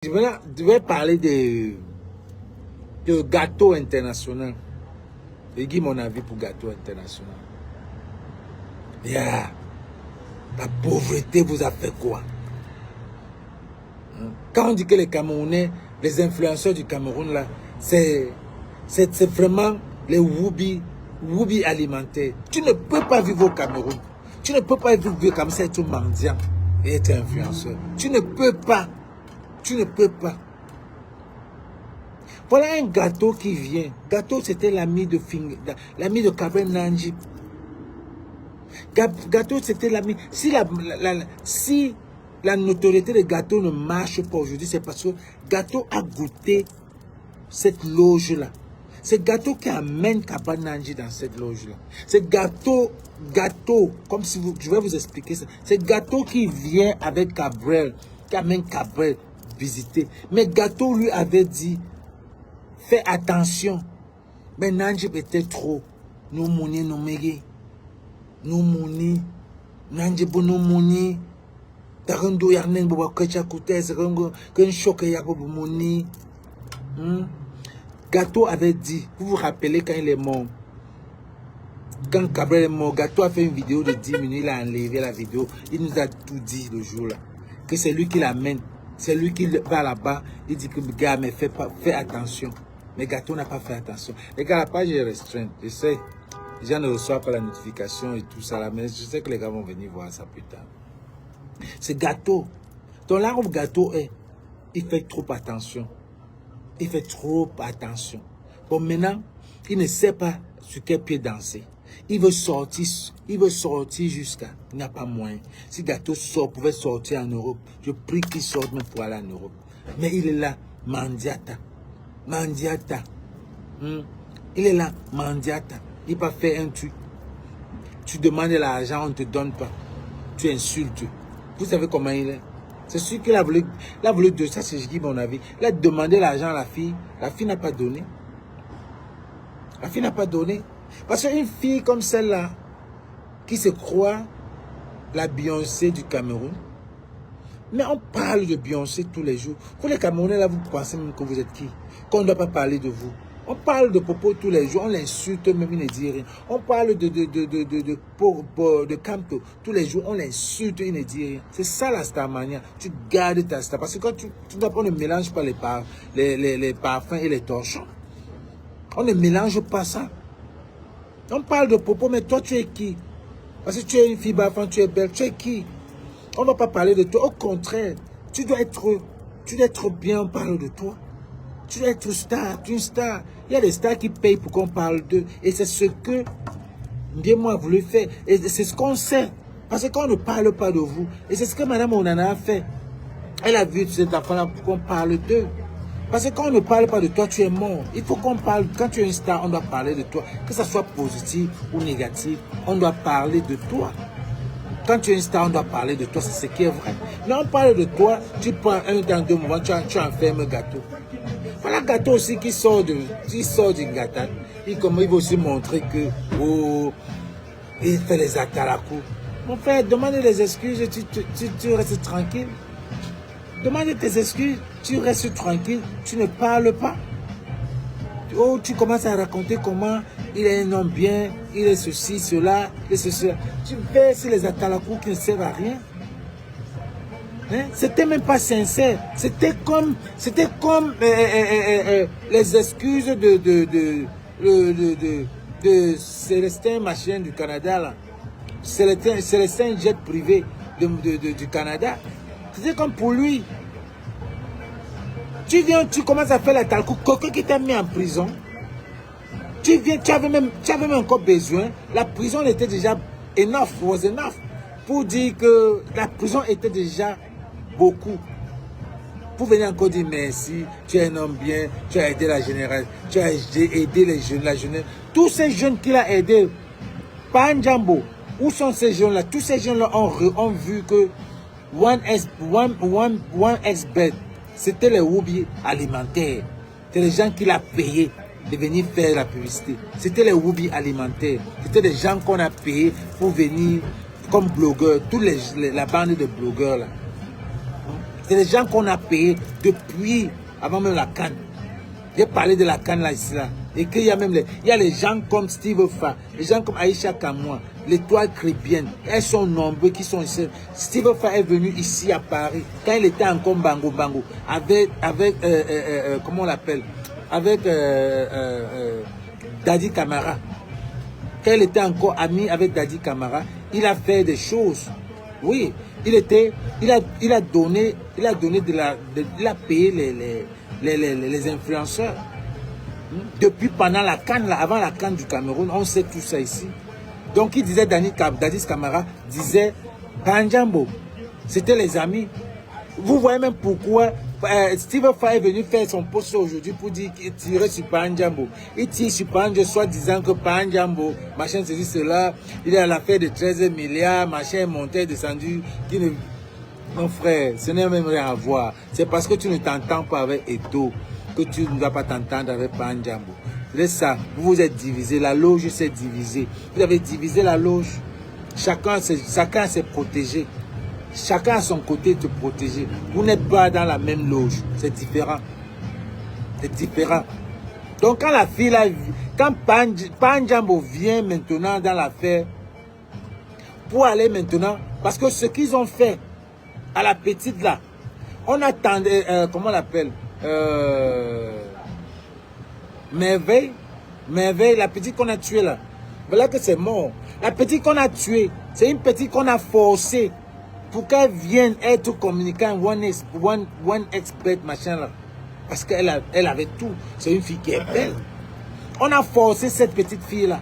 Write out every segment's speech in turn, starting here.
Je vais parler de gâteau international. Je dis mon avis pour gâteau international. Yeah. La pauvreté vous a fait quoi? Quand on dit que les Camerounais, les influenceurs du Cameroun, là, c'est vraiment les woubi alimentaires. Tu ne peux pas vivre au Cameroun. Tu ne peux pas vivre comme ça, être mendiant et être influenceur. Tu ne peux pas. Tu ne peux pas. Voilà un gâteau qui vient. Gâteau, c'était l'ami de Cabrel Nanji. Gâteau, c'était l'ami. Si la notoriété de Gâteau ne marche pas aujourd'hui, c'est parce que Gâteau a goûté cette loge-là. C'est Gâteau qui amène Cabrel Nanji dans cette loge-là. C'est Gâteau, comme si je vais vous expliquer ça. C'est Gâteau qui vient avec Cabrel, qui amène Cabrel visiter. Mais Gâteau lui avait dit, fais attention. Mais Nanji était trop. Nous mouni, nous mégé. Nous mouni. Nanji bon nous mouni. Tarando yarnen boba kecha koutez. Qu'un choc ya boba mouni. Gâteau avait dit, vous vous rappelez quand il est mort. Quand Cabrel est mort, Gâteau a fait une vidéo de 10 minutes, il a enlevé la vidéo. Il nous a tout dit le jour-là. Que c'est lui qui l'amène. C'est lui qui va là-bas, il dit que gars, mais fais attention. Mais Gâteau n'a pas fait attention. Les gars, la page est restreinte. Je sais, les gens ne reçoivent pas la notification et tout ça là, mais je sais que les gars vont venir voir ça plus tard. C'est Gâteau. Dans là où Gâteau est, il fait trop attention. Il fait trop attention. Bon, maintenant, il ne sait pas sur quel pied danser. Il veut sortir jusqu'à... Il n'y a pas moyen. Si Gâteau pouvait sortir en Europe, je prie qu'il sorte même pour aller en Europe. Mais il est là, Mandiata. Mandiata. Il est là, Mandiata. Il va faire un truc. Tu demandes l'argent, on ne te donne pas. Tu insultes. Vous savez comment il est? C'est sûr qu'il a voulu de ça, c'est ce qui est mon avis. Il a demandé l'argent à la fille n'a pas donné. La fille n'a pas donné. Parce qu'une fille comme celle-là, qui se croit la Beyoncé du Cameroun, mais on parle de Beyoncé tous les jours. Vous les Camerounais, là, vous pensez même que vous êtes qui? Qu'on ne doit pas parler de vous. On parle de Popo tous les jours, on l'insulte, même il ne dit rien. On parle de Campo tous les jours, on l'insulte, il ne dit rien. C'est ça la starmania. Tu gardes ta star. Parce que quand on ne mélange pas les parfums et les torchons. On ne mélange pas ça. On parle de Popo, mais toi, tu es qui? Parce que tu es une fille bafan, tu es belle, tu es qui? On ne va pas parler de toi. Au contraire, tu dois être bien, on parle de toi. Tu dois être star, tu es une star. Il y a des stars qui payent pour qu'on parle d'eux. Et c'est ce que Dieu a voulu faire. Et c'est ce qu'on sait. Parce qu'on ne parle pas de vous. Et c'est ce que Madame Onana a fait. Elle a vu cet enfant-là pour qu'on parle d'eux. Parce que quand on ne parle pas de toi, tu es mort. Il faut qu'on parle, quand tu es une star, on doit parler de toi. Que ça soit positif ou négatif, on doit parler de toi. Quand tu es une star, on doit parler de toi, c'est ce qui est vrai. Mais on parle de toi, tu prends un dans 2 moments, tu enfermes Gâteau. Voilà Gâteau aussi qui sort du gâteau. Il veut aussi montrer que, oh, il fait les atalakou. Mon frère, demande des excuses, tu restes tranquille. Demande tes excuses, tu restes tranquille, tu ne parles pas. Oh, tu commences à raconter comment il est un homme bien, il est ceci, cela, il est ceci. Tu verses les atalakou qui ne servent à rien. Hein? C'était même pas sincère. C'était comme les excuses de Célestin machin du Canada là. Célestin jet privé du Canada. C'était comme pour lui. Tu viens, tu commences à faire la talco, quelqu'un qui t'a mis en prison. Tu viens, tu avais même encore besoin. La prison était déjà was enough. Pour dire que la prison était déjà beaucoup. Pour venir encore dire merci, tu es un homme bien, tu as aidé la génération, tu as aidé les jeunes, la jeunesse. Tous ces jeunes qu'il a aidés, pas un Jambo. Où sont ces jeunes-là? Tous ces jeunes-là ont vu que OneXBet, c'était les woubi alimentaires. C'est les gens qui l'ont payé de venir faire la publicité. C'était les woubi alimentaires. C'était des gens qu'on a payé pour venir comme blogueurs, la bande de blogueurs là. C'est des gens qu'on a payés depuis avant même la CAN. J'ai parlé de la CAN là, ici, là. Et qu'il y a même les gens comme Steve Fa, les gens comme Aïcha Kamoua, l'étoile chrétienne. Elles sont nombreux qui sont ici. Steve Fa est venu ici à Paris quand il était encore Bango Bango avec comment on l'appelle, avec Daddy Camara. Quand il était encore ami avec Daddy Camara, il a fait des choses. Oui, il a donné il a payé les influenceurs. Depuis pendant la CAN, avant la CAN du Cameroun, on sait tout ça ici. Donc il disait, Daddy Camara disait, Panjambo, c'était les amis. Vous voyez même pourquoi Steve Fa est venu faire son post aujourd'hui pour dire qu'il tirait sur Panjambo. Il tire sur Panjambo, soit disant que Panjambo, machin, ceci, cela, il est à l'affaire de 13 milliards, machin, est monté, descendu. Mon frère, ce n'est même rien à voir. C'est parce que tu ne t'entends pas avec Edo que tu ne vas pas t'entendre avec Panjambo. C'est ça, vous vous êtes divisé, la loge s'est divisée. Vous avez divisé la loge. Chacun s'est protégé. Chacun a son côté de protéger. Vous n'êtes pas dans la même loge. C'est différent. C'est différent. Donc quand la fille là, quand Panjambo vient maintenant dans l'affaire, pour aller maintenant, parce que ce qu'ils ont fait à la petite là, on attendait, comment on l'appelle, Merveille, la petite qu'on a tuée là. Voilà que c'est mort. La petite qu'on a tuée, c'est une petite qu'on a forcée pour qu'elle vienne être communicant, one expert, machin là. Parce qu'elle avait tout. C'est une fille qui est belle. On a forcé cette petite fille là.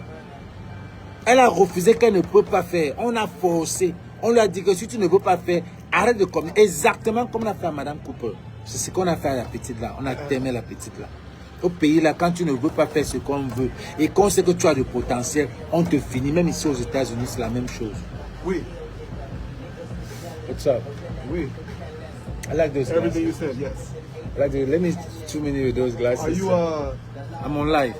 Elle a refusé qu'elle ne peut pas faire. On a forcé. On lui a dit que si tu ne veux pas faire, arrête de communiquer. Exactement comme on a fait à Madame Cooper. C'est ce qu'on a fait à la petite là. On a aimé la petite là. Au pays là, quand tu ne veux pas faire ce qu'on veut et qu'on sait que tu as du potentiel, on te finit. Même ici aux États-Unis, c'est la même chose. Oui. What's up? Oui. I like those Everything glasses. you said, yes. I like let me 2 minutes with those glasses. Are you I'm on live.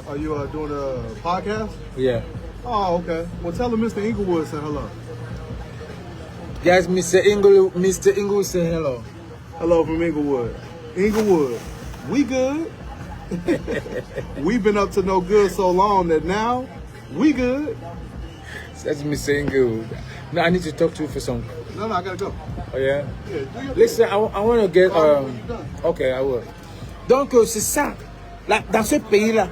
Are you doing a podcast? Yeah. Oh, okay. Well, tell him Mr. Inglewood said hello. Guys, Mr. Inglewood say hello. Hello from Inglewood. Inglewood, we good. We've been up to no good so long that now we good. That's Mr. Inglewood. No, I need to talk to you for some. No, I gotta go. Oh yeah. Yeah, do your Listen, I want to get. done. Okay, I will. Donc c'est ça. Là, dans ce pays-là,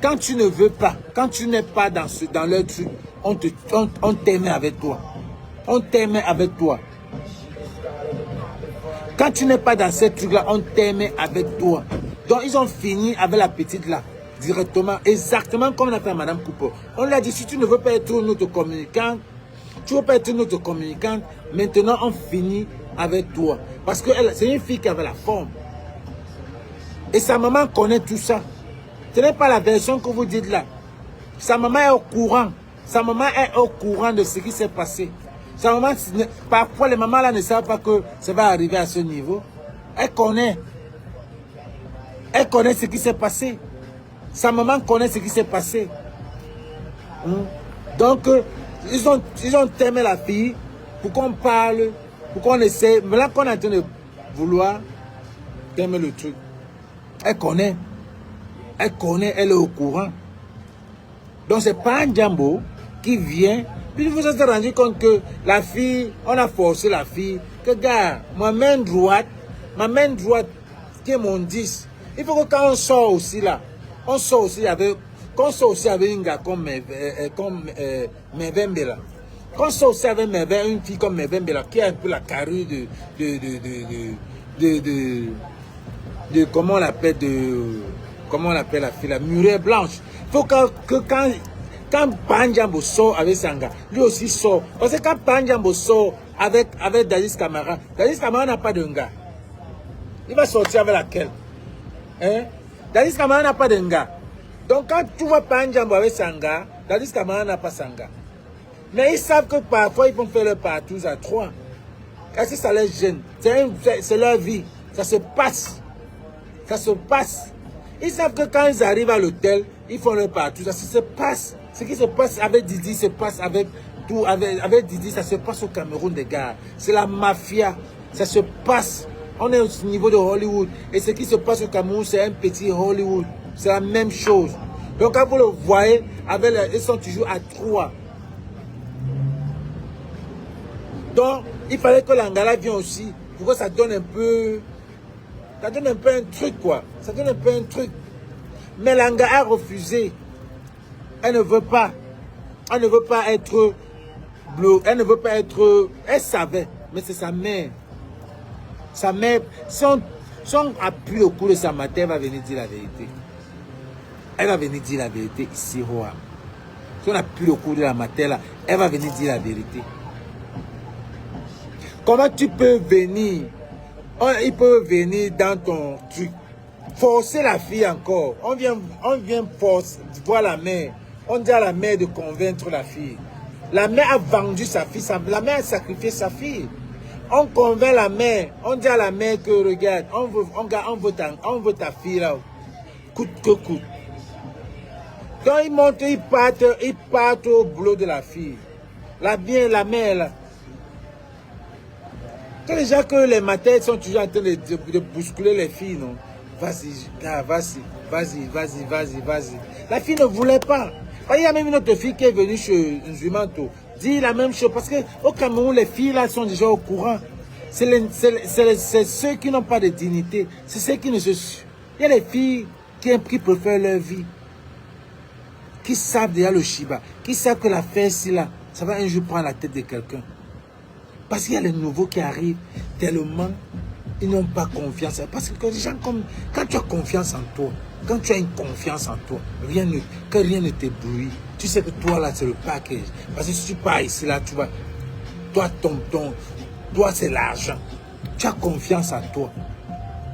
quand tu ne veux pas, quand tu n'es pas dans leur truc, on t'aime avec toi. On t'aime avec toi. Quand tu n'es pas dans ce truc-là, on t'aime avec toi. Donc ils ont fini avec la petite là, directement, exactement comme on a fait à Madame Cooper. On lui a dit, si tu ne veux pas être notre communicante, tu ne veux pas être notre communicante, maintenant on finit avec toi. Parce que c'est une fille qui avait la forme. Et sa maman connaît tout ça. Ce n'est pas la version que vous dites là. Sa maman est au courant. Sa maman est au courant de ce qui s'est passé. Sa maman, parfois les mamans là ne savent pas que ça va arriver à ce niveau. Elle connaît. Elle connaît ce qui s'est passé. Sa maman connaît ce qui s'est passé. Donc, ils ont aimé la fille pour qu'on parle, pour qu'on essaie. Mais là qu'on est en train de vouloir aimer le truc. Elle connaît. Elle connaît, elle est au courant. Donc, c'est pas un Jambo qui vient. Puis vous vous êtes rendu compte que la fille, on a forcé la fille, que gars, ma main droite, qui est mon 10. Il faut que quand on sort aussi là, on sort aussi avec un gars comme Mevembela. Quand on sort aussi avec une fille comme Mevembela, qui a un peu la carrure de comment on appelle la fille, la murée blanche. Il faut que quand Panjambo sort avec Sanga, lui aussi sort. Parce que quand Panjambo sort avec Daddy Camara n'a pas de gars. Il va sortir avec laquelle? Hein? Daddy Camara n'a pas de gars. Donc quand tu vois Panjambo avec Sanga, Daddy Camara n'a pas Sanga. Mais ils savent que parfois ils vont faire leur partouze à 3. Est-ce que ça les gêne? C'est leur vie. Ça se passe. Ça se passe. Ils savent que quand ils arrivent à l'hôtel, ils font leur partouze. Ça se passe. Ce qui se passe avec Didi se passe avec tout. Avec Didi, ça se passe au Cameroun, des gars. C'est la mafia. Ça se passe. On est au niveau de Hollywood. Et ce qui se passe au Cameroun, c'est un petit Hollywood. C'est la même chose. Donc quand vous le voyez, ils sont toujours à 3. Donc, il fallait que l'Angala vienne aussi. Pour que ça donne un peu... Ça donne un peu un truc, quoi. Ça donne un peu un truc. Mais l'Angala a refusé. Elle ne veut pas. Elle ne veut pas être bleue. Elle ne veut pas être... Elle savait. Mais c'est sa mère. Sa mère... Si on appuie au cou de sa mère, elle va venir dire la vérité. Elle va venir dire la vérité ici, Roa. Si on appuie au cou de la mère, elle va venir dire la vérité. Comment tu peux venir? Il peut venir dans ton truc. Forcer la fille encore. On vient forcer, voir la mère. On dit à la mère de convaincre la fille. La mère a vendu sa fille. La mère a sacrifié sa fille. On convainc la mère. On dit à la mère que regarde, on veut ta fille là. Coûte que coûte. Quand ils montent, ils partent au boulot de la fille. La mère là. Quand déjà que les matins sont toujours en train de bousculer les filles, non? Vas-y, vas-y. La fille ne voulait pas. Il y a même une autre fille qui est venue chez Nzumanto, dit la même chose. Parce qu'au Cameroun, les filles là sont déjà au courant. C'est ceux qui n'ont pas de dignité. C'est ceux qui ne se... Il y a les filles qui préfèrent leur vie. Qui savent déjà le Shiba. Qui savent que l'affaire ici là, ça va un jour prendre la tête de quelqu'un. Parce qu'il y a les nouveaux qui arrivent, tellement ils n'ont pas confiance. Parce que les gens comme... Quand tu as confiance en toi, quand tu as une confiance en toi, que rien ne t'éblouit, tu sais que toi là c'est le package. Parce que si tu pars ici là, tu vas... Toi c'est l'argent. Tu as confiance en toi.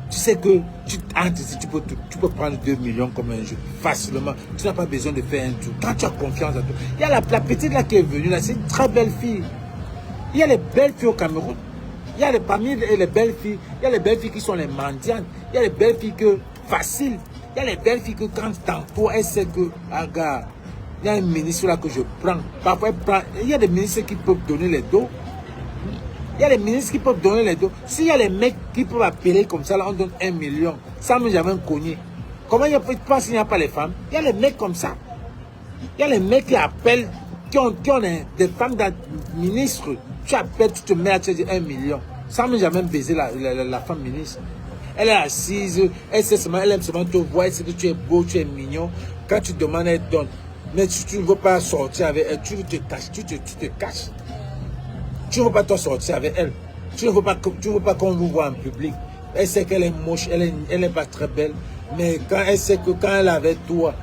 Tu sais que tu entres ici, tu peux prendre 2 millions comme un jeu, facilement. Tu n'as pas besoin de faire un tour. Quand tu as confiance en toi. Il y a la petite là qui est venue là, c'est une très belle fille. Il y a les belles filles au Cameroun. Il y a parmi les belles filles, il y a les belles filles qui sont les mendiantes. Il y a les belles filles faciles. Il y a les belles filles que quand tantôt elle sait que, regarde, il y a un ministre là que je prends. Parfois, il y a des ministres qui peuvent donner les dos. Il y a les ministres qui peuvent donner les dos. S'il y a les mecs qui peuvent appeler comme ça, là, on donne 1 million. Ça me jamais cogné. Comment il passe s'il n'y a pas les femmes? Il y a les mecs comme ça. Il y a les mecs qui appellent, qui ont des femmes ministres. Tu appelles, tu te mets à te dire 1 million. Sans même jamais baiser la femme ministre. Elle est assise, elle aime seulement te voir, elle sait que tu es beau, tu es mignon. Quand tu demandes, elle donne. Mais si tu ne veux pas sortir avec elle, tu te caches, tu te caches. Tu ne veux pas te sortir avec elle. Tu ne veux pas qu'on vous voit en public. Elle sait qu'elle est moche, elle n'est pas très belle. Mais quand elle sait que quand elle est avec toi,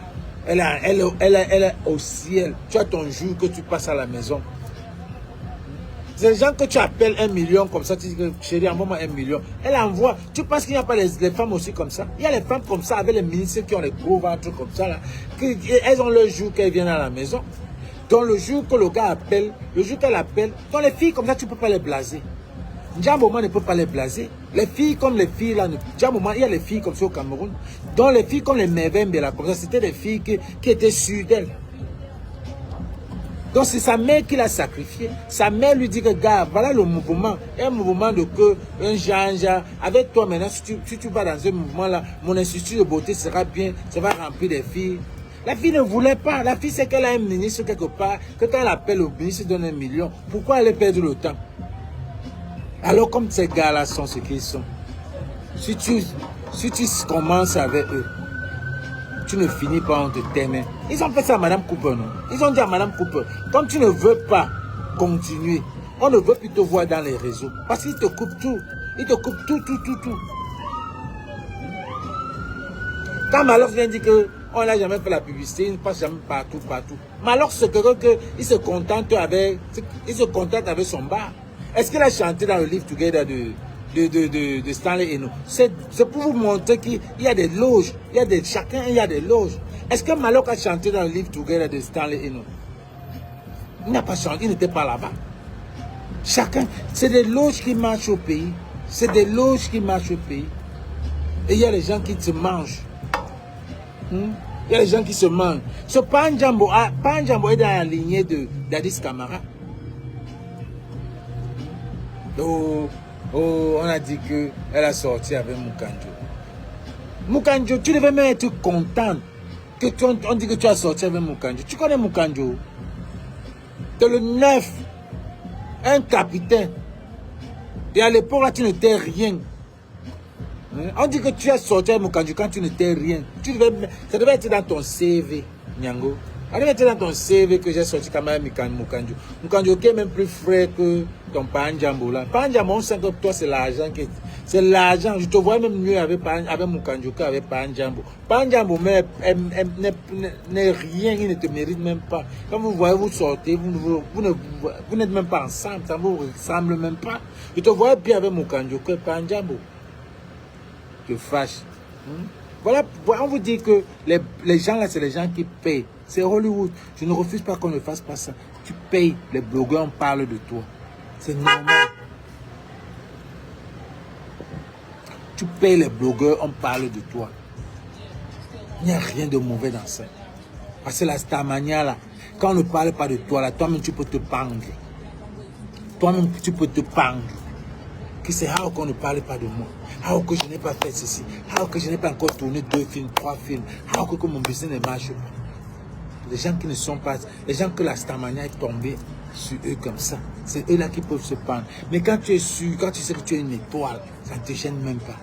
elle est au ciel. Tu as ton jour que tu passes à la maison. C'est les gens que tu appelles 1 million comme ça, tu dis que chérie, envoie-moi 1 million. Elle envoie. Tu penses qu'il n'y a pas les femmes aussi comme ça? Il y a les femmes comme ça, avec les ministres qui ont les gros ventres comme ça, là. Elles ont le jour qu'elles viennent à la maison. Donc le jour que le gars appelle, le jour qu'elle appelle, donc les filles comme ça, tu ne peux pas les blaser. Djambouma ne peut pas les blaser. Les filles comme les filles là, Djambouma, il y a les filles comme ça au Cameroun. Donc les filles comme les Mevembe là, comme ça, c'était des filles qui étaient sûres d'elles. Donc c'est sa mère qui l'a sacrifié. Sa mère lui dit que gars, voilà le mouvement. Un mouvement de que, un genre, avec toi maintenant, si tu vas dans ce mouvement là, mon institut de beauté sera bien, ça va remplir des filles. La fille ne voulait pas. La fille sait qu'elle a un ministre quelque part, que quand elle appelle au ministre, il donne 1 million. Pourquoi elle perd le temps? Alors comme ces gars-là sont ce qu'ils sont, si tu commences avec eux, tu ne finis pas en te t'aimer. Ils ont fait ça à Madame Cooper, non? Ils ont dit à Madame Cooper, comme tu ne veux pas continuer, on ne veut plus te voir dans les réseaux. Parce qu'ils te coupent tout. Ils te coupent tout. Quand Malox vient dire qu'on n'a jamais fait la publicité, il ne passe jamais partout. Malox, c'est quelqu'un qui se contente avec son bar. Est-ce qu'il a chanté dans le Live Together de Stanley Eno? C'est pour vous montrer qu'il y a des loges. Chacun il y a des loges. Est-ce que Malox a chanté dans le Live Together de Stanley Eno? Il n'a pas chanté, il n'était pas là-bas. Chacun, c'est des loges qui marchent au pays. Et il y a les gens qui se mangent. Il y a les gens qui se mangent. Ce Panjambo est dans la lignée d'Addis Camara. Donc, Oh, on a dit qu'elle a sorti avec Mukanjo. Mukanjo, tu devais même être content que on dit que tu as sorti avec Mukanjo. Tu connais Mukanjo? Tu es le 9, un capitaine. Et à l'époque, là, tu n'étais rien. On dit que tu as sorti avec Mukanjo quand tu n'étais rien. Ça devait être dans ton CV, Nyango. Ça devait être dans ton CV que j'ai sorti quand même Mukanjo. Mukanjo qui est même plus frais que ton Panjambo là. Panjambo, on sait que toi, c'est l'argent. C'est l'argent. Je te vois même mieux avec Mukanjo qu'avec Panjambo. Panjambo n'est rien, il ne te mérite même pas. Quand vous voyez, vous sortez, vous n'êtes même pas ensemble, ça ne vous ressemble même pas. Je te vois bien avec Mukanjo que Panjambo. Te fâche. Voilà, on vous dit que les gens là, c'est les gens qui payent. C'est Hollywood. Je ne refuse pas qu'on ne fasse pas ça. Tu payes, les blogueurs, on parle de toi. C'est normal. Tu payes les blogueurs, on parle de toi. Il n'y a rien de mauvais dans ça. Parce que la Starmania là, quand on ne parle pas de toi là, toi-même tu peux te pendre. Toi-même tu peux te pendre. Que c'est how qu'on ne parle pas de moi. How que je n'ai pas fait ceci. How que je n'ai pas encore tourné 2 films, 3 films. How que mon business ne marche pas. Les gens qui ne sont pas... Les gens que la Starmania est tombée sur eux comme ça. C'est eux là qui peuvent se pendre. Mais quand tu es sûr, quand tu sais que tu es une étoile, ça ne te gêne même pas.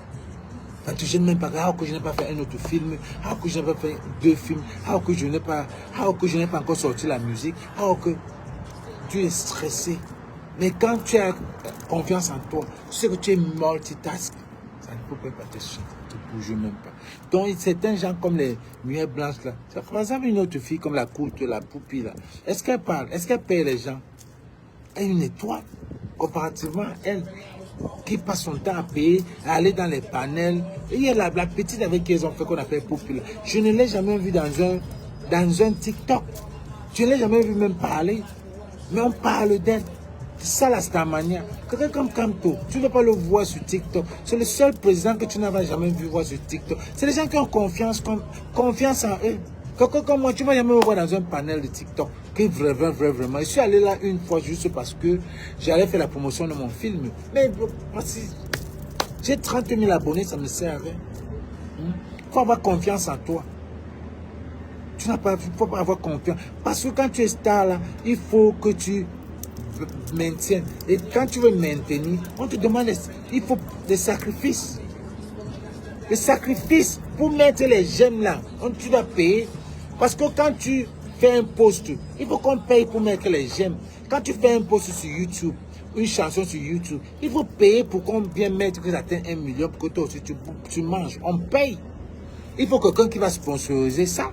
Ça ne te gêne même pas. How que je n'ai pas fait un autre film. How que je n'ai pas fait 2 films. How que je n'ai pas encore sorti la musique. How que tu es stressé. Mais quand tu as confiance en toi, tu sais que tu es multitask, ça ne peut pas te chier, ça ne te bouge même pas. Donc, certains gens comme les muettes blanches là, par exemple une autre fille comme la courte, la poupie là, est-ce qu'elle parle, est-ce qu'elle paye les gens? Elle est une étoile, comparativement à elle, qui passe son temps à payer, à aller dans les panels. Et il y a la petite avec qui ils ont fait qu'on appelle poupie là. Je ne l'ai jamais vue dans un TikTok. Je ne l'ai jamais vue même parler. Mais on parle d'elle. C'est ça la Starmania. Quelqu'un comme Kamto, tu ne vas pas le voir sur TikTok. C'est le seul président que tu n'avais jamais vu voir sur TikTok. C'est les gens qui ont confiance en eux. Quelqu'un comme moi, tu ne vas jamais me voir dans un panel de TikTok. Que vraiment. Je suis allé là une fois juste parce que j'allais faire la promotion de mon film. Mais j'ai 30 000 abonnés, ça me sert à rien. Il faut avoir confiance en toi. Tu n'as pas, faut pas avoir confiance. Parce que quand tu es star là, il faut que tu maintiennes. Et quand tu veux maintenir, on te demande, il faut des sacrifices. Des sacrifices pour mettre les j'aime là. Tu dois payer. Parce que quand tu fais un post, il faut qu'on paye pour mettre les j'aime. Quand tu fais un post sur YouTube, une chanson sur YouTube, il faut payer pour qu'on vienne mettre que ça atteint 1 million pour que toi aussi tu manges. On paye. Il faut quelqu'un qui va sponsoriser ça.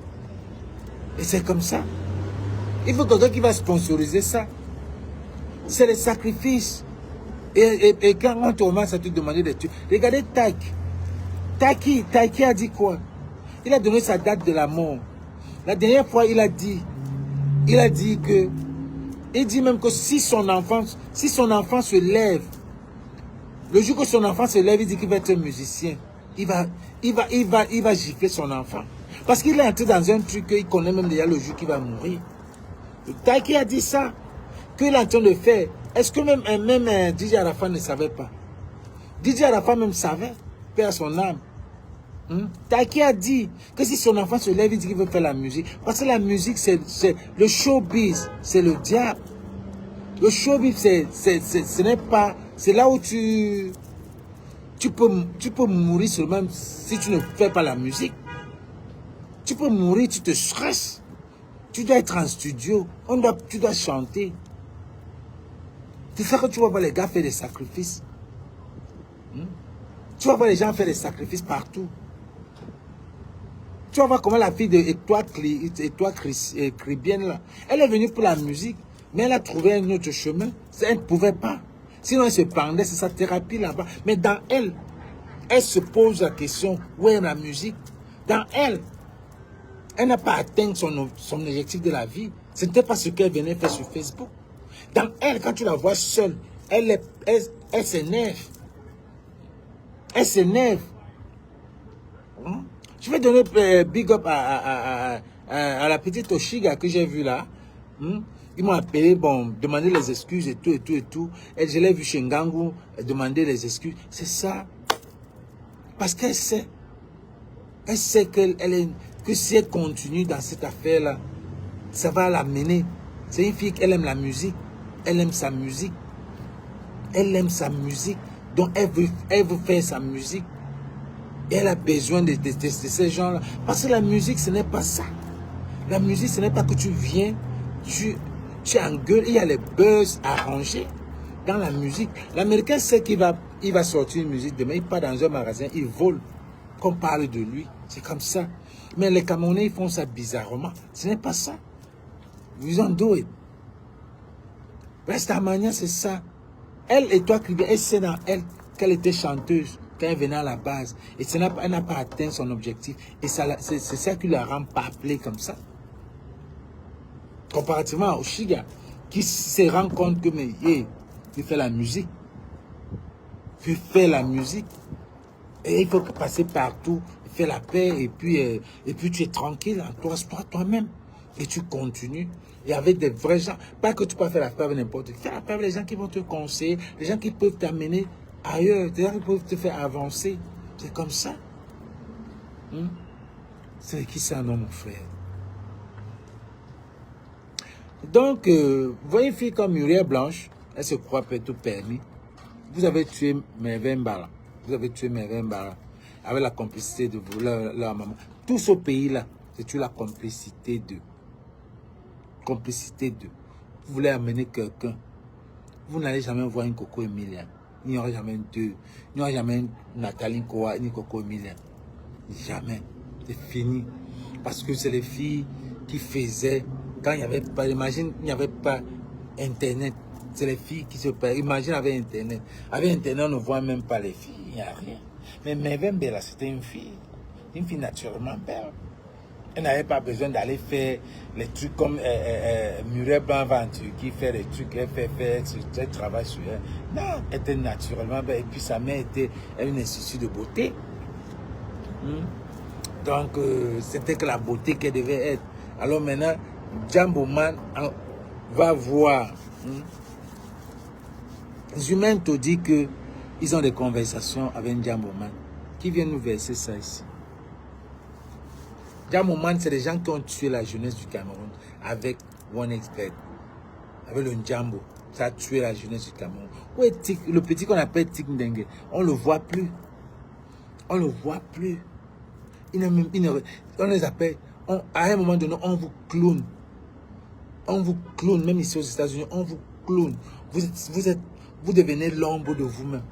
Et c'est comme ça. Il faut quelqu'un qui va sponsoriser ça. C'est les sacrifices. Et quand on te commence à te demander des trucs, regardez Taiki a dit quoi? Il a donné sa date de la mort. La dernière fois, il a dit que, il dit même que si son enfant se lève, le jour que son enfant se lève, il dit qu'il va être un musicien. Il va gifler son enfant. Parce qu'il est entré dans un truc qu'il connaît même déjà le jour qu'il va mourir. Taiki a dit ça. Qu'il est en train de faire. Est-ce que même DJ Arafat ne savait pas? DJ Arafat même savait. Père son âme. Taiki a dit que si son enfant se lève, il dit qu'il veut faire la musique. Parce que la musique, c'est le showbiz. C'est le diable. Le showbiz, ce n'est pas... C'est là où tu peux mourir seulement si tu ne fais pas la musique. Tu peux mourir, tu te stresses. Tu dois être en studio. Tu dois chanter. C'est ça que tu vas voir les gars faire des sacrifices. Tu vas voir les gens faire des sacrifices partout. Tu vas voir comment la fille de Étoile Cribienne là, elle est venue pour la musique, mais elle a trouvé un autre chemin. Elle ne pouvait pas. Sinon elle se pendait, c'est sa thérapie là-bas. Mais dans elle, elle se pose la question, où est la musique? Dans elle n'a pas atteint son objectif de la vie. Ce n'était pas ce qu'elle venait faire sur Facebook. Dans elle, quand tu la vois seule, elle s'énerve. Elle s'énerve. Je vais donner big up à la petite Oshiga que j'ai vue là. Ils m'ont appelé, bon, demander les excuses et tout, et tout, et tout. Et je l'ai vu chez Ngangou demander les excuses. C'est ça. Parce qu'elle sait. Elle sait que si elle continue dans cette affaire-là, ça va la mener. C'est une fille qui aime la musique. Elle aime sa musique. Elle aime sa musique. Donc elle veut faire sa musique. Et elle a besoin de ces gens-là. Parce que la musique, ce n'est pas ça. La musique, ce n'est pas que tu viens, tu engueules, il y a les buzz arrangés dans la musique. L'Américain sait qu'il va sortir une musique demain, il part dans un magasin, il vole, qu'on parle de lui. C'est comme ça. Mais les Camerounais, ils font ça bizarrement. Ce n'est pas ça. Vous don't do it. Restamania, c'est ça. Elle et toi, elle sait dans elle qu'elle était chanteuse quand elle venait à la base. Et elle n'a pas atteint son objectif. Et c'est ça qui la rend pas appelée comme ça. Comparativement au Shiga, qui se rend compte que, mais, il fait la musique. Tu fais la musique. Et il faut passer partout, faire la paix, et puis tu es tranquille, toi-même. Et tu continues. Et avec des vrais gens. Pas que tu peux faire la paix avec n'importe qui. Fais la paix avec les gens qui vont te conseiller, les gens qui peuvent t'amener ailleurs, les gens qui peuvent te faire avancer. C'est comme ça. C'est qui ça, non, mon frère? Donc, vous voyez une fille comme Muriel Blanche, elle se croit tout permis. Vous avez tué Merveille Mbala. Vous avez tué Merveille Mbala avec la complicité de vous, leur maman. Tout ce pays-là, c'est la complicité de. Complicité de. Vous voulez amener quelqu'un. Vous n'allez jamais voir une Coco Emilia. Il n'y aura jamais deux. Il n'y aura jamais une Nathalie Koa ni Coco Emilia. Jamais. C'est fini. Parce que c'est les filles qui faisaient. Quand il n'y avait pas, imagine, il n'y avait pas Internet. C'est les filles qui se perdent. Imagine avec Internet. Avec Internet, on ne voit même pas les filles. Il n'y a rien. Mais Merveille Mbala, c'était une fille naturellement belle. Elle n'avait pas besoin d'aller faire les trucs comme Muriel Blanc va en Turquie, faire les trucs, elle travaille sur elle. Non, elle était naturellement belle. Et puis sa mère était une institut de beauté. Donc, c'était que la beauté qu'elle devait être. Alors maintenant, Djambo Man va voir. Les humains te disent qu'ils ont des conversations avec Djambo Man. Qui vient nous verser ça ici? Djambo Man, c'est des gens qui ont tué la jeunesse du Cameroun avec OneXBet, avec le Djambo. Ça a tué la jeunesse du Cameroun. Où est Tic, le petit qu'on appelle Tic Ndengue? On ne le voit plus. On ne le voit plus. On les appelle. À un moment donné, on vous clone. On vous clone, même ici aux États-Unis, on vous clone. Vous devenez l'ombre de vous-même.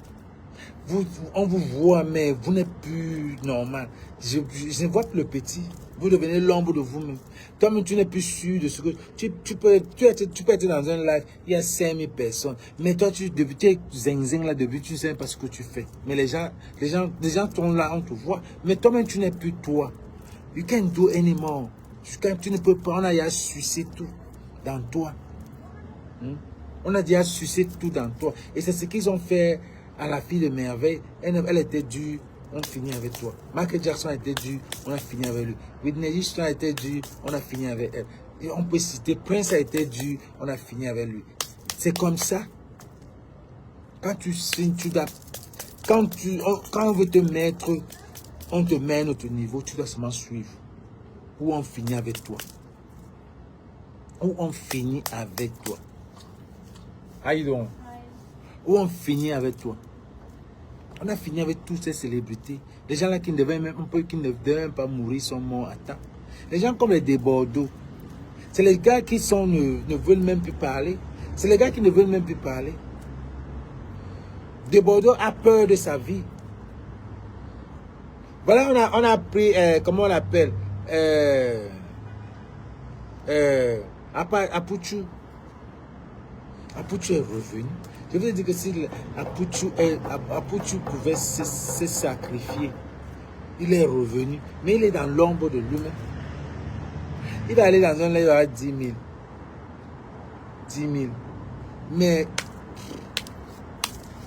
On vous voit, mais vous n'êtes plus normal. Je ne vois plus le petit. Vous devenez l'ombre de vous-même. Toi-même, tu n'es plus sûr de ce que... Tu peux être dans un live, il y a 5000 personnes. Mais toi, tu es zing là, depuis, tu ne sais pas ce que tu fais. Mais les gens sont là, on te voit. Mais toi-même, tu n'es plus toi. You can't do anymore. Tu ne peux pas, on a déjà sucé tout dans toi. On a déjà sucé tout dans toi. Et c'est ce qu'ils ont fait à la fille de Merveille. Elle était dure, on finit avec toi. Michael Jackson était dur, on a fini avec lui. Whitney Houston a été dur, on a fini avec elle. Et on peut citer Prince a été dur, on a fini avec lui. C'est comme ça. Quand tu signes, quand on veut te mettre, on te met à notre niveau, tu dois seulement suivre. Ou on finit avec toi. Ou on finit avec toi. How you doing? Ou on finit avec toi. On a fini avec toutes ces célébrités. Les gens là qui ne devaient même pas mourir sont morts à temps. Les gens comme les Debordeaux. C'est les gars qui ne veulent même plus parler. C'est les gars qui ne veulent même plus parler. Debordeaux a peur de sa vie. Voilà, on a pris, comment on l'appelle, Apouchou. Apouchou est revenu. Je veux dire que si Apouchou pouvait se sacrifier, il est revenu. Mais il est dans l'ombre de lui-même. Il va aller dans un lieu, il va avoir 10 000. 10 000. Mais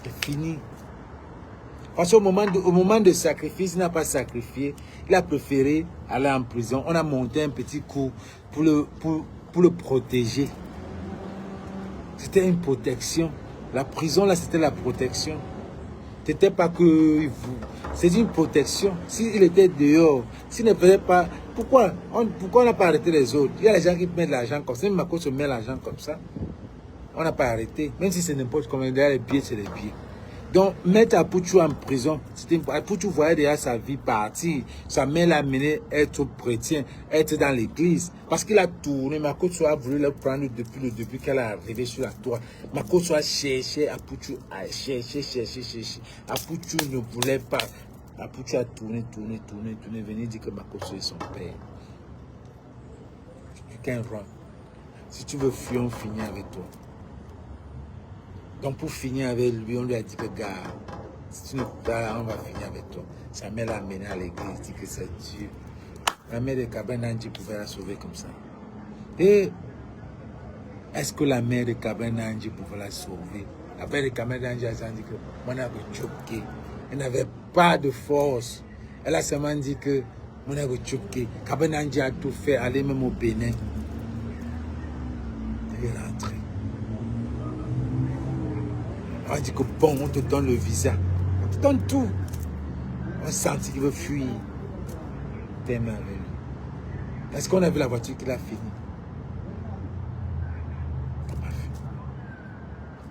c'est fini. Parce qu'au moment de sacrifice, il n'a pas sacrifié. Il a préféré aller en prison. On a monté un petit coup pour le protéger. C'était une protection. La prison, là, c'était la protection. C'était pas que vous. C'est une protection. S'il était dehors, s'il ne faisait pas. Pourquoi on n'a pas arrêté les autres? Il y a les gens qui mettent l'argent comme ça. Même Mako se met l'argent comme ça. On n'a pas arrêté. Même si c'est n'importe comment, derrière les billets, c'est les billets. Donc, mettre Apouchou en prison, Apouchou voyait déjà sa vie partir. Sa mère l'a amené être chrétien, être dans l'église. Parce qu'il a tourné. Makoto a voulu le prendre depuis le début qu'elle est arrivée sur la tour. Makoto a cherché Apouchou, a cherché. Apouchou ne voulait pas. Apouchou a tourné, venu dire que Makoto est son père. You can run. Si tu veux fuir, on finit avec toi. Donc pour finir avec lui, on lui a dit que gars, si tu ne pas là, on va finir avec toi. Sa mère l'a amené à l'église, dit que c'est Dieu. La mère de Kabenanji pouvait la sauver comme ça. Et est-ce que la mère de Kabenanji pouvait la sauver? La mère de Kabenanji a dit que mon avait choqué. Elle n'avait pas de force. Elle a seulement dit que mon avait choqué. Kabenanji a tout fait, aller même au Bénin. Elle est rentrée. On dit que bon, on te donne le visa. On te donne tout. On sentit qu'il veut fuir. T'aimes avec lui. Est-ce qu'on a vu la voiture qu'il a fini? On n'a pas vu.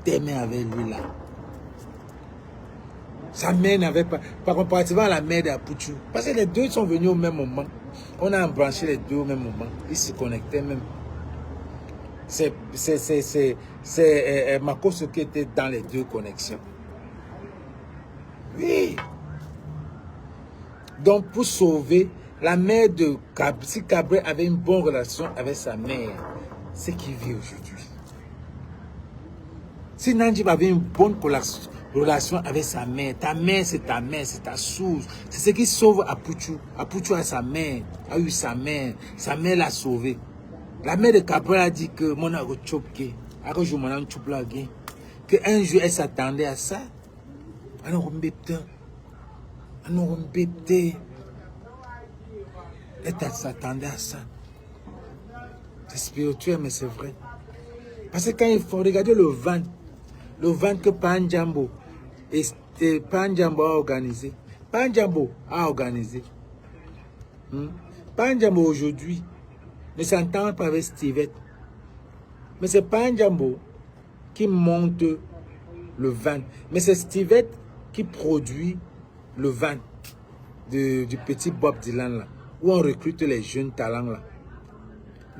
T'aimes avec lui là. Sa mère n'avait pas. Par comparativement à la mère d'Apouchou. Parce que les deux sont venus au même moment. On a embranché les deux au même moment. Ils se connectaient même. C'est Makoso qui était dans les deux connexions. Oui. Donc, pour sauver, la mère de Cabré, si Cabré avait une bonne relation avec sa mère, c'est qui vit aujourd'hui. Si Nandjib avait une bonne relation avec sa mère, ta mère, c'est ta source. C'est ce qui sauve Apouchou. Apouchou a sa mère, a eu sa mère l'a sauvé. La mère de Cabré a dit que mon ego chopke, que un jour elle s'attendait à ça. Alors elle s'attendait à ça. C'est spirituel, mais c'est vrai. Parce que quand il faut regarder le vent que Panjambo a organisé. Panjambo a organisé. Panjambo aujourd'hui ne s'entend pas avec Stevette. Mais c'est Panjambo qui monte le vent. Mais c'est Stevette qui produit le vent du petit Bob Dylan là, où on recrute les jeunes talents là.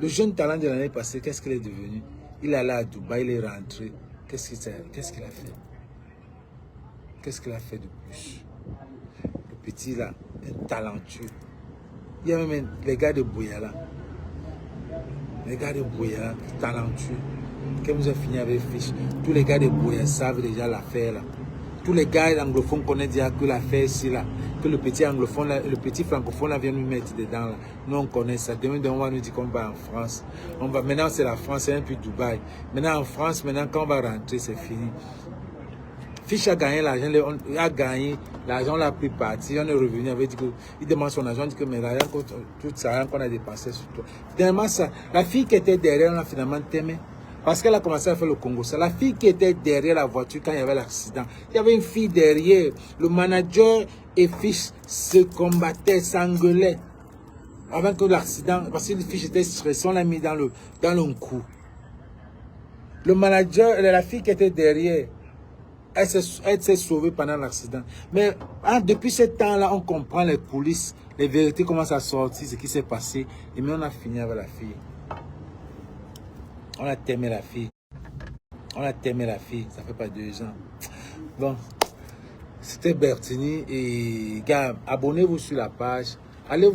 Le jeune talent de l'année passée, qu'est-ce qu'il est devenu? Il est allé à Dubaï, il est rentré. Qu'est-ce qu'il a fait? Qu'est-ce qu'il a fait de plus? Le petit là, un talentueux. Il y a même les gars de Bouyala. Les gars de Bouyala, talentueux. Quand vous avez fini avec Fiche, tous les gars de Bouyala savent déjà l'affaire là. Tous les gars anglophones connaissent déjà que l'affaire ici là. Que le petit anglophone, là, le petit francophone là vient nous mettre dedans là. Nous on connaît ça. Demain on va nous dire qu'on va en France. Maintenant c'est la France, c'est un peu Dubaï. Maintenant en France, quand on va rentrer, c'est fini. Fiche a gagné l'argent, il a gagné, l'argent l'a pris parti, on est revenu, il demande son argent, il dit que mais l'argent, tout ça qu'on a dépensé sur toi. Tellement ça, la fille qui était derrière, on a finalement t'aimé. Parce qu'elle a commencé à faire le Congo. Ça, la fille qui était derrière la voiture quand il y avait l'accident, il y avait une fille derrière. Le manager et Fiche se combattaient, s'engueulaient. Avant que l'accident, parce que le Fiche était stressé, on l'a mis dans le coup. Le manager, la fille qui était derrière, elle s'est sauvée pendant l'accident. Mais depuis ce temps-là, on comprend les coulisses, les vérités commencent à sortir, ce qui s'est passé. Et mais on a fini avec la fille. On a aimé la fille. On a aimé la fille. Ça fait pas 2 ans. Bon, c'était Bertini. Et gars, abonnez-vous sur la page. Allez